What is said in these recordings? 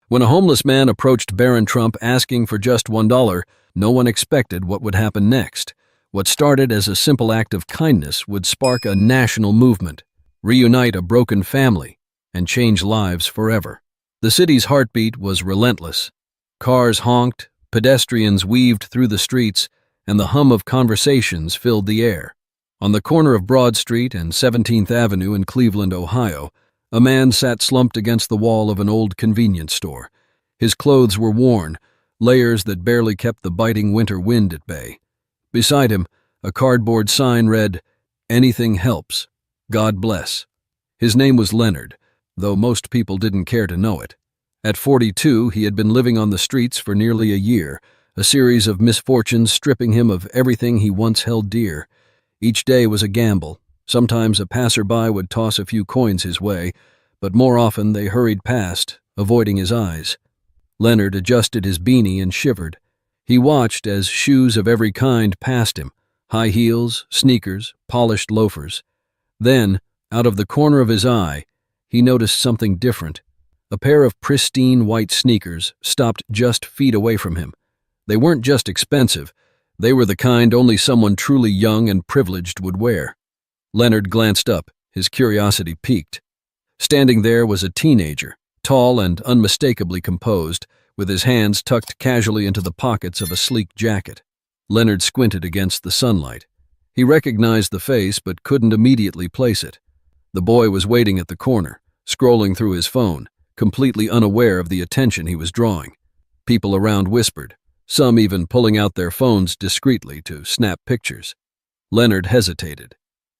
When a homeless man approached Barron Trump asking for just $1, no one expected what would happen next. What started as a simple act of kindness would spark a national movement, reunite a broken family, and change lives forever. The city's heartbeat was relentless. Cars honked, pedestrians weaved through the streets, and the hum of conversations filled the air. On the corner of Broad Street and 17th Avenue in Cleveland, Ohio, a man sat slumped against the wall of an old convenience store. His clothes were worn, layers that barely kept the biting winter wind at bay. Beside him, a cardboard sign read, "Anything helps. God bless." His name was Leonard, though most people didn't care to know it. At 42, he had been living on the streets for nearly a year, a series of misfortunes stripping him of everything he once held dear. Each day was a gamble. Sometimes a passerby would toss a few coins his way, but more often they hurried past, avoiding his eyes. Leonard adjusted his beanie and shivered. He watched as shoes of every kind passed him, high heels, sneakers, polished loafers. Then, out of the corner of his eye, he noticed something different. A pair of pristine white sneakers stopped just feet away from him. They weren't just expensive, they were the kind only someone truly young and privileged would wear. Leonard glanced up, his curiosity piqued. Standing there was a teenager, tall and unmistakably composed, with his hands tucked casually into the pockets of a sleek jacket. Leonard squinted against the sunlight. He recognized the face but couldn't immediately place it. The boy was waiting at the corner, scrolling through his phone, completely unaware of the attention he was drawing. People around whispered, some even pulling out their phones discreetly to snap pictures. Leonard hesitated.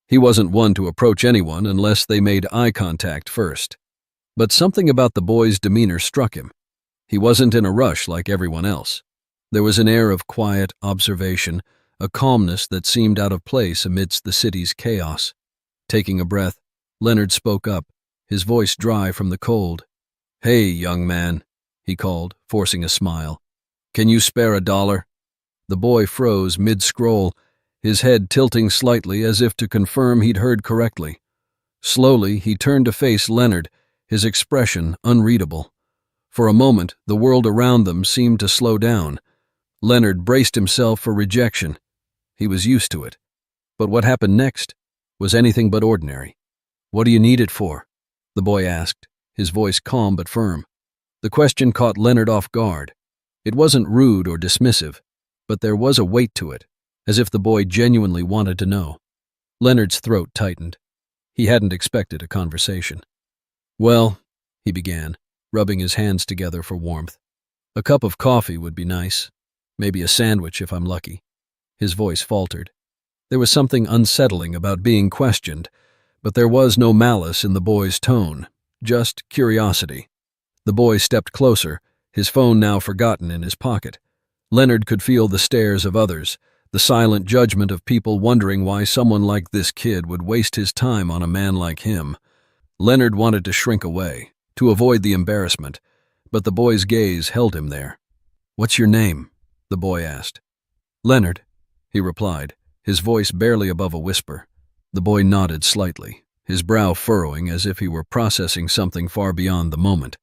He wasn't one to approach anyone unless they made eye contact first. But something about the boy's demeanor struck him. He wasn't in a rush like everyone else. There was an air of quiet observation, a calmness that seemed out of place amidst the city's chaos. Taking a breath, Leonard spoke up, his voice dry from the cold. "Hey, young man," he called, forcing a smile. "Can you spare $1?" The boy froze mid-scroll, his head tilting slightly as if to confirm he'd heard correctly. Slowly, he turned to face Leonard, his expression unreadable. For a moment, the world around them seemed to slow down. Leonard braced himself for rejection. He was used to it. But what happened next was anything but ordinary. "What do you need it for?" the boy asked, his voice calm but firm. The question caught Leonard off guard. It wasn't rude or dismissive, but there was a weight to it, as if the boy genuinely wanted to know. Leonard's throat tightened. He hadn't expected a conversation. "Well," he began, rubbing his hands together for warmth. "A cup of coffee would be nice. Maybe a sandwich if I'm lucky." His voice faltered. There was something unsettling about being questioned, but there was no malice in the boy's tone, just curiosity. The boy stepped closer, his phone now forgotten in his pocket. Leonard could feel the stares of others, the silent judgment of people wondering why someone like this kid would waste his time on a man like him. Leonard wanted to shrink away, to avoid the embarrassment, but the boy's gaze held him there. "What's your name?" the boy asked. "Leonard," he replied, his voice barely above a whisper. The boy nodded slightly, his brow furrowing as if he were processing something far beyond the moment.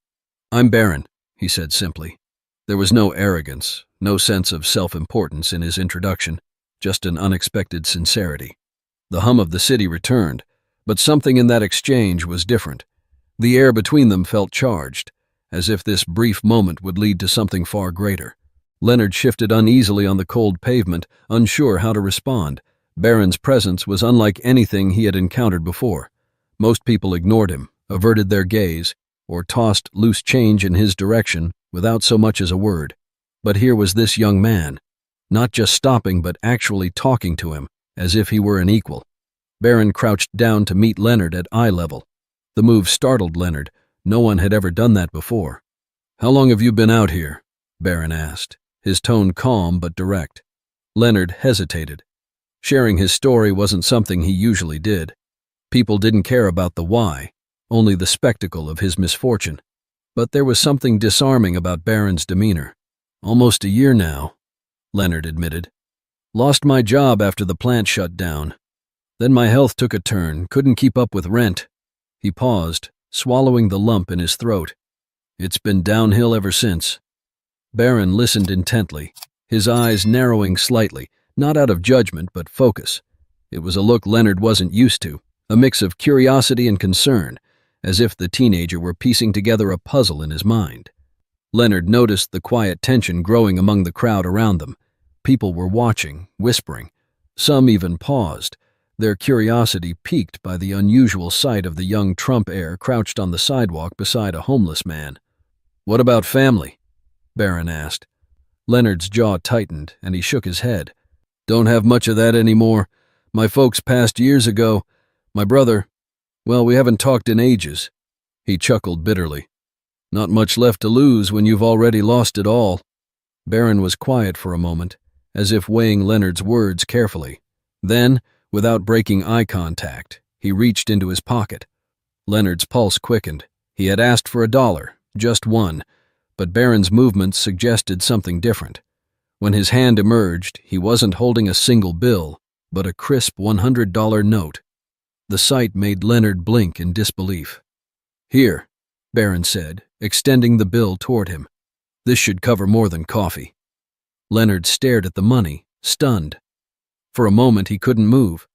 "I'm Barron," he said simply. There was no arrogance, no sense of self-importance in his introduction, just an unexpected sincerity. The hum of the city returned, but something in that exchange was different. The air between them felt charged, as if this brief moment would lead to something far greater. Leonard shifted uneasily on the cold pavement, unsure how to respond. Barron's presence was unlike anything he had encountered before. Most people ignored him, averted their gaze, or tossed loose change in his direction without so much as a word. But here was this young man, not just stopping but actually talking to him, as if he were an equal. Barron crouched down to meet Leonard at eye level. The move startled Leonard. No one had ever done that before. "How long have you been out here?" Barron asked, his tone calm but direct. Leonard hesitated. Sharing his story wasn't something he usually did. People didn't care about the why, only the spectacle of his misfortune. But there was something disarming about Barron's demeanor. "Almost a year now," Leonard admitted. "Lost my job after the plant shut down. Then my health took a turn, couldn't keep up with rent." He paused, swallowing the lump in his throat. It's been downhill ever since. Barron listened intently, his eyes narrowing slightly, not out of judgment but focus. It was a look Leonard wasn't used to, a mix of curiosity and concern, as if the teenager were piecing together a puzzle in his mind. Leonard noticed the quiet tension growing among the crowd around them. People were watching, whispering. Some even paused, their curiosity piqued by the unusual sight of the young Trump heir crouched on the sidewalk beside a homeless man. "What about family?" Barron asked. Leonard's jaw tightened, and he shook his head. "Don't have much of that anymore. My folks passed years ago. My brother, well, we haven't talked in ages." He chuckled bitterly. "Not much left to lose when you've already lost it all." Barron was quiet for a moment, as if weighing Leonard's words carefully. Then, without breaking eye contact, he reached into his pocket. Leonard's pulse quickened. He had asked for $1, just one, but Barron's movements suggested something different. When his hand emerged, he wasn't holding a single bill, but a crisp $100 note. The sight made Leonard blink in disbelief. "Here," Barron said, extending the bill toward him. "This should cover more than coffee." Leonard stared at the money, stunned. For a moment he couldn't move.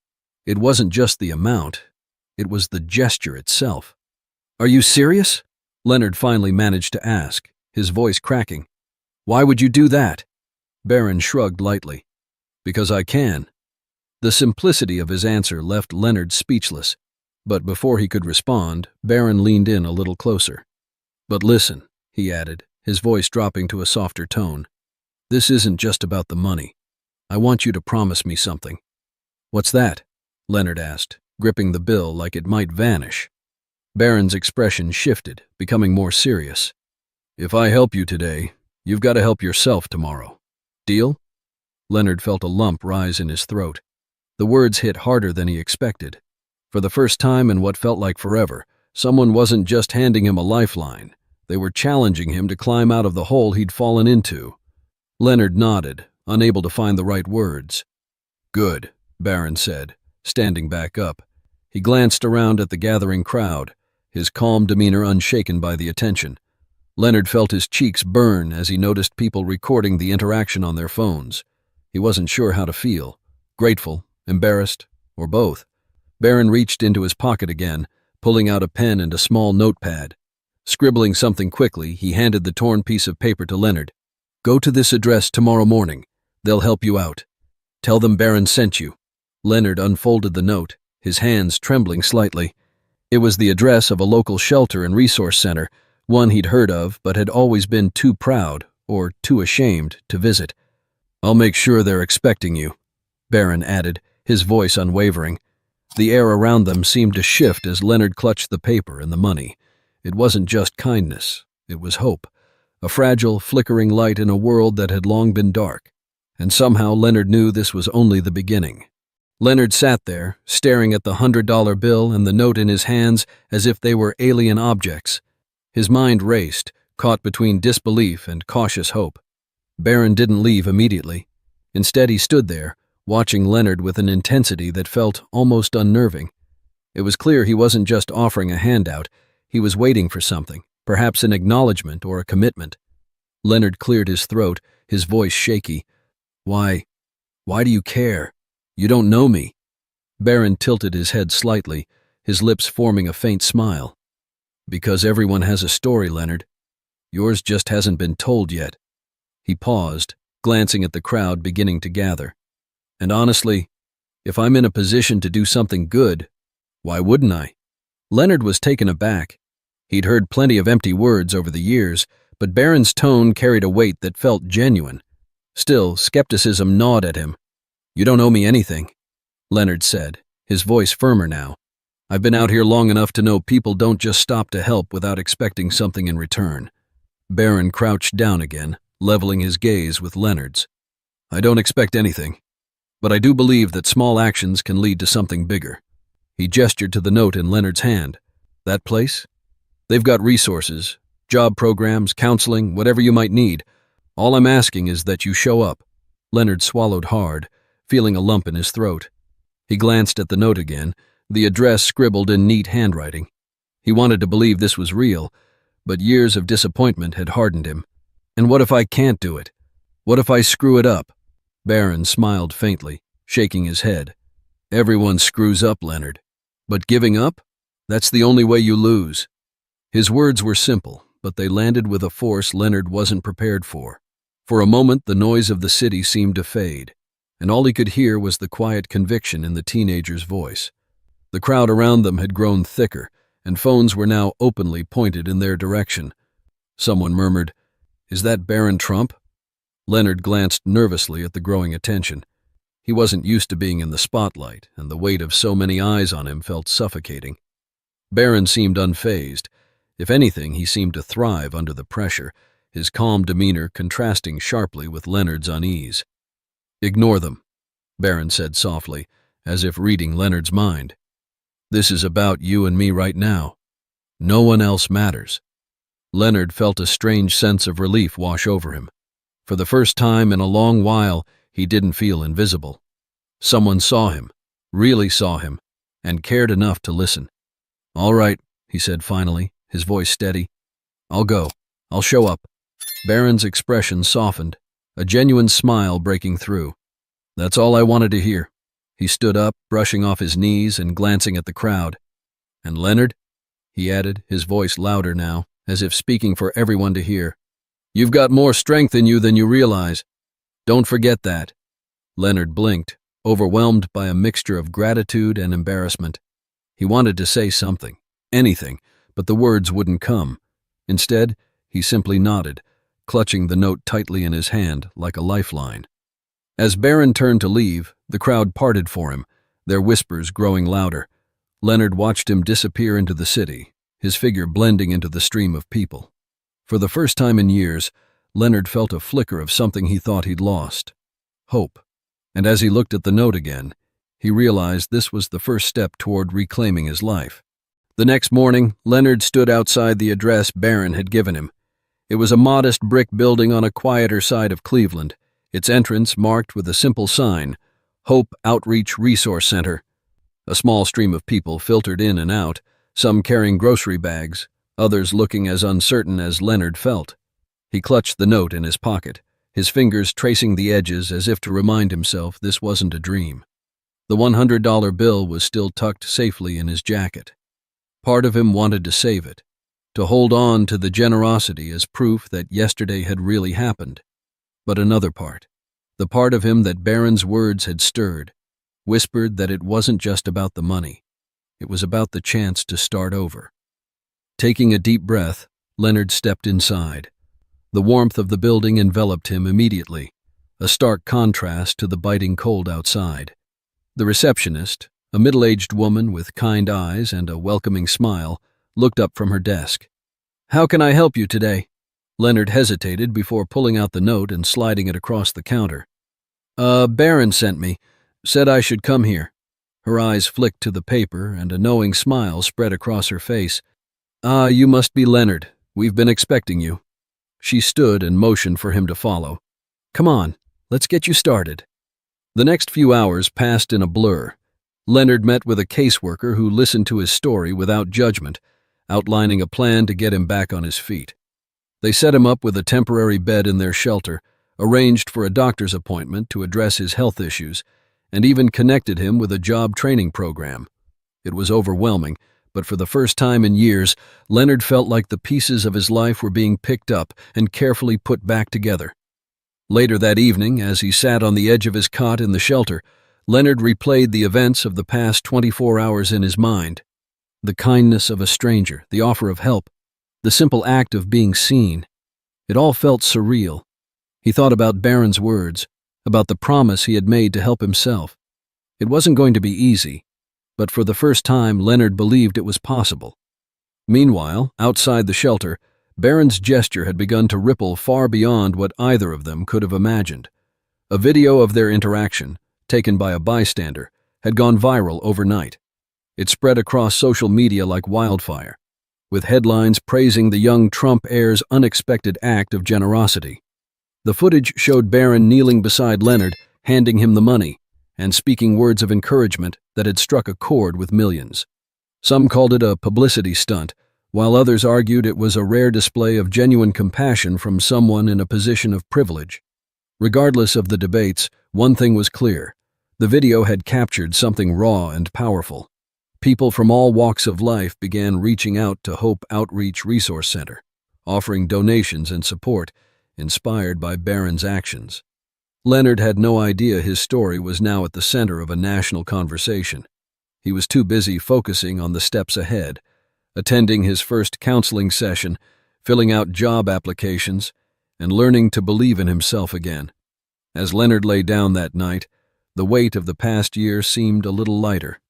It wasn't just the amount, it was the gesture itself. "Are you serious?" Leonard finally managed to ask, his voice cracking. "Why would you do that?" Barron shrugged lightly. "Because I can." The simplicity of his answer left Leonard speechless, but before he could respond, Barron leaned in a little closer. "But listen," he added, his voice dropping to a softer tone. "This isn't just about the money. I want you to promise me something." "What's that?" Leonard asked, gripping the bill like it might vanish. Barron's expression shifted, becoming more serious. "If I help you today, you've got to help yourself tomorrow. Deal?" Leonard felt a lump rise in his throat. The words hit harder than he expected. For the first time in what felt like forever, someone wasn't just handing him a lifeline. They were challenging him to climb out of the hole he'd fallen into. Leonard nodded, unable to find the right words. "Good," Barron said, standing back up. He glanced around at the gathering crowd, his calm demeanor unshaken by the attention. Leonard felt his cheeks burn as he noticed people recording the interaction on their phones. He wasn't sure how to feel, grateful, embarrassed, or both. Barron reached into his pocket again, pulling out a pen and a small notepad. Scribbling something quickly, he handed the torn piece of paper to Leonard. "Go to this address tomorrow morning. They'll help you out. Tell them Barron sent you." Leonard unfolded the note, his hands trembling slightly. It was the address of a local shelter and resource center, one he'd heard of but had always been too proud, or too ashamed, to visit. "I'll make sure they're expecting you," Barron added, his voice unwavering. The air around them seemed to shift as Leonard clutched the paper and the money. It wasn't just kindness, it was hope, a fragile, flickering light in a world that had long been dark. And somehow Leonard knew this was only the beginning. Leonard sat there, staring at the $100 bill and the note in his hands as if they were alien objects. His mind raced, caught between disbelief and cautious hope. Barron didn't leave immediately. Instead, he stood there, watching Leonard with an intensity that felt almost unnerving. It was clear he wasn't just offering a handout, he was waiting for something, perhaps an acknowledgement or a commitment. Leonard cleared his throat, his voice shaky. Why do you care? You don't know me." Barron tilted his head slightly, his lips forming a faint smile. "Because everyone has a story, Leonard. Yours just hasn't been told yet." He paused, glancing at the crowd beginning to gather. "And honestly, if I'm in a position to do something good, why wouldn't I?" Leonard was taken aback. He'd heard plenty of empty words over the years, but Barron's tone carried a weight that felt genuine. Still, skepticism gnawed at him. "You don't owe me anything," Leonard said, his voice firmer now. "I've been out here long enough to know people don't just stop to help without expecting something in return." Barron crouched down again, leveling his gaze with Leonard's. "I don't expect anything, but I do believe that small actions can lead to something bigger." He gestured to the note in Leonard's hand. "That place? They've got resources, job programs, counseling, whatever you might need. All I'm asking is that you show up." Leonard swallowed hard, feeling a lump in his throat. He glanced at the note again, the address scribbled in neat handwriting. He wanted to believe this was real, But years of disappointment had hardened him. And what if I can't do it? What if I screw it up? Barron smiled faintly, shaking his head. Everyone screws up, Leonard. But giving up? That's the only way you lose. His words were simple, but they landed with a force Leonard wasn't prepared for. For a moment, the noise of the city seemed to fade, and all he could hear was the quiet conviction in the teenager's voice. The crowd around them had grown thicker, and phones were now openly pointed in their direction. Someone murmured, "Is that Barron Trump?" Leonard glanced nervously at the growing attention. He wasn't used to being in the spotlight, and the weight of so many eyes on him felt suffocating. Barron seemed unfazed. If anything, he seemed to thrive under the pressure, his calm demeanor contrasting sharply with Leonard's unease. "Ignore them," Barron said softly, as if reading Leonard's mind. "This is about you and me right now. No one else matters." Leonard felt a strange sense of relief wash over him. For the first time in a long while, he didn't feel invisible. Someone saw him, really saw him, and cared enough to listen. "All right," he said finally, his voice steady. "I'll go. I'll show up." Barron's expression softened, a genuine smile breaking through. "That's all I wanted to hear." He stood up, brushing off his knees and glancing at the crowd. "And Leonard," he added, his voice louder now, as if speaking for everyone to hear, "you've got more strength in you than you realize. Don't forget that." Leonard blinked, overwhelmed by a mixture of gratitude and embarrassment. He wanted to say something, anything, but the words wouldn't come. Instead, he simply nodded, clutching the note tightly in his hand like a lifeline. As Barron turned to leave, the crowd parted for him, their whispers growing louder. Leonard watched him disappear into the city, his figure blending into the stream of people. For the first time in years, Leonard felt a flicker of something he thought he'd lost: hope. And as he looked at the note again, he realized this was the first step toward reclaiming his life. The next morning, Leonard stood outside the address Barron had given him. It was a modest brick building on a quieter side of Cleveland, its entrance marked with a simple sign, Hope Outreach Resource Center. A small stream of people filtered in and out, some carrying grocery bags, others looking as uncertain as Leonard felt. He clutched the note in his pocket, his fingers tracing the edges as if to remind himself this wasn't a dream. The $100 bill was still tucked safely in his jacket. Part of him wanted to save it, to hold on to the generosity as proof that yesterday had really happened. But another part, the part of him that Barron's words had stirred, whispered that it wasn't just about the money. It was about the chance to start over. Taking a deep breath, Leonard stepped inside. The warmth of the building enveloped him immediately, a stark contrast to the biting cold outside. The receptionist, a middle-aged woman with kind eyes and a welcoming smile, looked up from her desk. "How can I help you today?" Leonard hesitated before pulling out the note and sliding it across the counter. Barron sent me, said I should come here." Her eyes flicked to the paper and a knowing smile spread across her face. You must be Leonard. We've been expecting you." She stood and motioned for him to follow. "Come on, let's get you started." The next few hours passed in a blur. Leonard met with a caseworker who listened to his story without judgment, outlining a plan to get him back on his feet. They set him up with a temporary bed in their shelter, arranged for a doctor's appointment to address his health issues, and even connected him with a job training program. It was overwhelming, but for the first time in years, Leonard felt like the pieces of his life were being picked up and carefully put back together. Later that evening, as he sat on the edge of his cot in the shelter, Leonard replayed the events of the past 24 hours in his mind. The kindness of a stranger, the offer of help, the simple act of being seen. It all felt surreal. He thought about Barron's words, about the promise he had made to help himself. It wasn't going to be easy, but for the first time Leonard believed it was possible. Meanwhile, outside the shelter, Barron's gesture had begun to ripple far beyond what either of them could have imagined. A video of their interaction, taken by a bystander, had gone viral overnight. It spread across social media like wildfire, with headlines praising the young Trump heir's unexpected act of generosity. The footage showed Barron kneeling beside Leonard, handing him the money, and speaking words of encouragement that had struck a chord with millions. Some called it a publicity stunt, while others argued it was a rare display of genuine compassion from someone in a position of privilege. Regardless of the debates, one thing was clear. The video had captured something raw and powerful. People from all walks of life began reaching out to Hope Outreach Resource Center, offering donations and support, inspired by Barron's actions. Leonard had no idea his story was now at the center of a national conversation. He was too busy focusing on the steps ahead, attending his first counseling session, filling out job applications, and learning to believe in himself again. As Leonard lay down that night, the weight of the past year seemed a little lighter.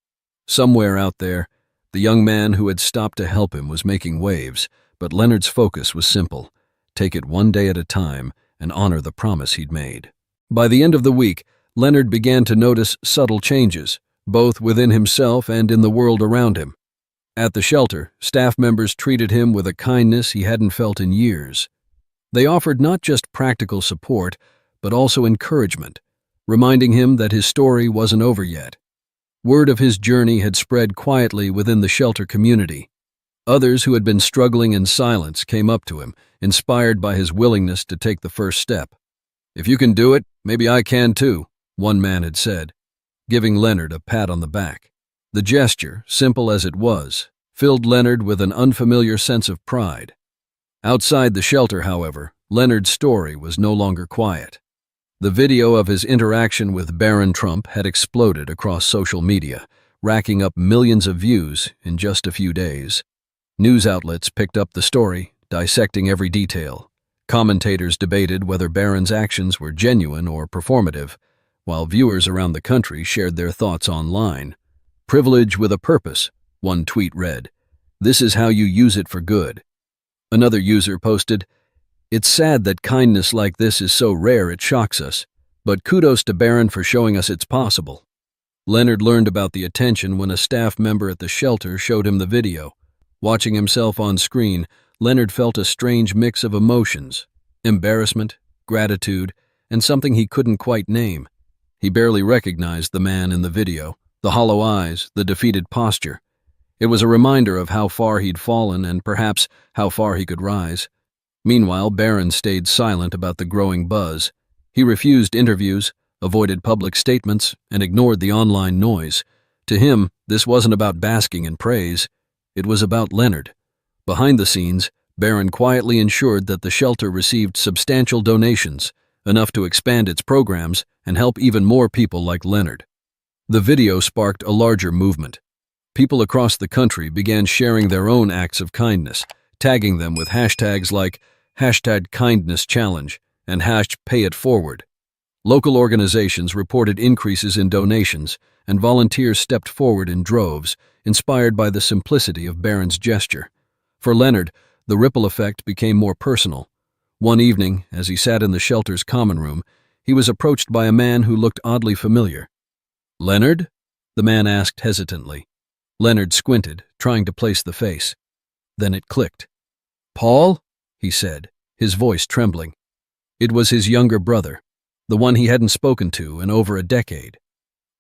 Somewhere out there, the young man who had stopped to help him was making waves, but Leonard's focus was simple: take it one day at a time and honor the promise he'd made. By the end of the week, Leonard began to notice subtle changes, both within himself and in the world around him. At the shelter, staff members treated him with a kindness he hadn't felt in years. They offered not just practical support, but also encouragement, reminding him that his story wasn't over yet. Word of his journey had spread quietly within the shelter community. Others who had been struggling in silence came up to him, inspired by his willingness to take the first step. "If you can do it, maybe I can too," one man had said, giving Leonard a pat on the back. The gesture, simple as it was, filled Leonard with an unfamiliar sense of pride. Outside the shelter, however, Leonard's story was no longer quiet. The video of his interaction with Barron Trump had exploded across social media, racking up millions of views in just a few days. News outlets picked up the story, dissecting every detail. Commentators debated whether Barron's actions were genuine or performative, while viewers around the country shared their thoughts online. "Privilege with a purpose," one tweet read. "This is how you use it for good." Another user posted, "It's sad that kindness like this is so rare it shocks us, but kudos to Barron for showing us it's possible." Leonard learned about the attention when a staff member at the shelter showed him the video. Watching himself on screen, Leonard felt a strange mix of emotions: embarrassment, gratitude, and something he couldn't quite name. He barely recognized the man in the video, the hollow eyes, the defeated posture. It was a reminder of how far he'd fallen and perhaps how far he could rise. Meanwhile, Barron stayed silent about the growing buzz. He refused interviews, avoided public statements, and ignored the online noise. To him, this wasn't about basking in praise. It was about Leonard. Behind the scenes, Barron quietly ensured that the shelter received substantial donations, enough to expand its programs and help even more people like Leonard. The video sparked a larger movement. People across the country began sharing their own acts of kindness, tagging them with hashtags like #KindnessChallenge and #PayItForward. Local organizations reported increases in donations, and volunteers stepped forward in droves, inspired by the simplicity of Barron's gesture. For Leonard, the ripple effect became more personal. One evening, as he sat in the shelter's common room, he was approached by a man who looked oddly familiar. "Leonard?" the man asked hesitantly. Leonard squinted, trying to place the face. Then it clicked. "Paul?" he said, his voice trembling. It was his younger brother, the one he hadn't spoken to in over a decade.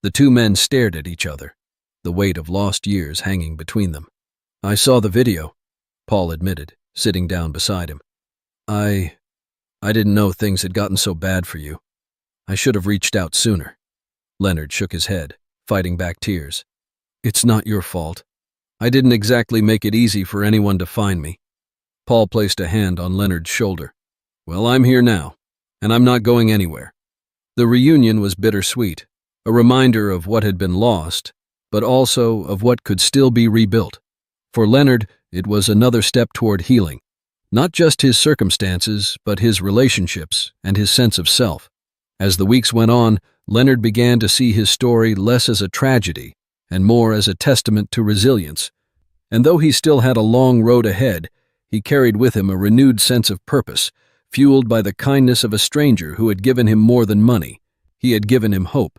The two men stared at each other, the weight of lost years hanging between them. "I saw the video," Paul admitted, sitting down beside him. I didn't know things had gotten so bad for you. I should have reached out sooner." Leonard shook his head, fighting back tears. "It's not your fault. I didn't exactly make it easy for anyone to find me." Paul placed a hand on Leonard's shoulder. "Well, I'm here now, and I'm not going anywhere." The reunion was bittersweet, a reminder of what had been lost, but also of what could still be rebuilt. For Leonard, it was another step toward healing. Not just his circumstances, but his relationships and his sense of self. As the weeks went on, Leonard began to see his story less as a tragedy and more as a testament to resilience. And though he still had a long road ahead, he carried with him a renewed sense of purpose, fueled by the kindness of a stranger who had given him more than money. He had given him hope.